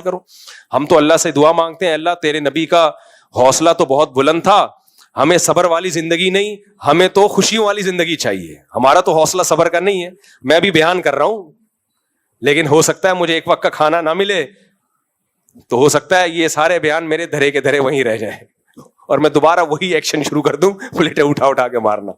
کرو. ہم تو اللہ سے دعا مانگتے ہیں, اللہ تیرے نبی کا حوصلہ تو بہت بلند تھا, ہمیں صبر والی زندگی نہیں, ہمیں تو خوشیوں والی زندگی چاہیے. ہمارا تو حوصلہ صبر کا نہیں ہے. میں بھی بیان کر رہا ہوں, لیکن ہو سکتا ہے مجھے ایک وقت کا کھانا نہ ملے, تو ہو سکتا ہے یہ سارے بیان میرے دھرے کے دھرے وہیں رہ جائیں اور میں دوبارہ وہی ایکشن شروع کر دوں, پلیٹیں اٹھا کے مارنا.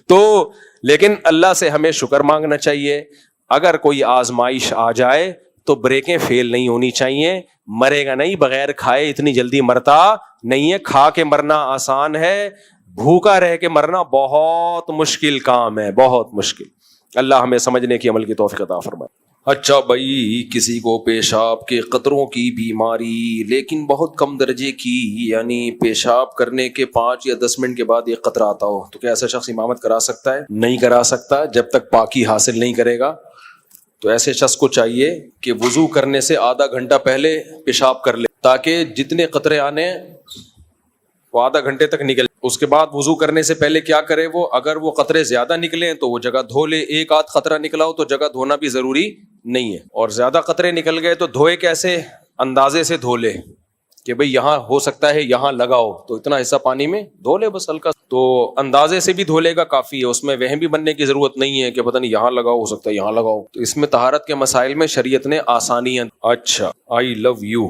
تو لیکن اللہ سے ہمیں شکر مانگنا چاہیے. اگر کوئی آزمائش آ جائے تو بریکیں فیل نہیں ہونی چاہیے. مرے گا نہیں بغیر کھائے, اتنی جلدی مرتا نہیں ہے. کھا کے مرنا آسان ہے, بھوکا رہ کے مرنا بہت مشکل کام ہے, بہت مشکل. اللہ ہمیں سمجھنے کی عمل کی توفیق عطا فرمائے. اچھا بھائی, کسی کو پیشاب کے قطروں کی بیماری لیکن بہت کم درجے کی, یعنی پیشاب کرنے کے 5 یا 10 منٹ کے بعد ایک قطرہ آتا ہو, تو کیا ایسا شخص امامت کرا سکتا ہے؟ نہیں کرا سکتا جب تک پاکی حاصل نہیں کرے گا. تو ایسے شخص کو چاہیے کہ وضو کرنے سے آدھا گھنٹہ پہلے پیشاب کر لے, تاکہ جتنے قطرے آنے وہ آدھا گھنٹے تک نکل. اس کے بعد وضو کرنے سے پہلے کیا کرے وہ, اگر وہ قطرے زیادہ نکلیں تو وہ جگہ دھو لے. ایک آدھ قطرہ نکلا ہو تو جگہ دھونا بھی ضروری نہیں ہے. اور زیادہ قطرے نکل گئے تو دھوئے کیسے, اندازے سے دھو لے کہ بھئی یہاں ہو سکتا ہے یہاں لگاؤ, تو اتنا حصہ پانی میں دھو لے بس ہلکا. تو اندازے سے بھی دھو لے گا کافی ہے, اس میں وہم بھی بننے کی ضرورت نہیں ہے کہ پتہ نہیں یہاں لگاؤ, ہو سکتا ہے یہاں لگاؤ. تو اس میں طہارت کے مسائل میں شریعت نے آسانیاں. اچھا, آئی لو یو.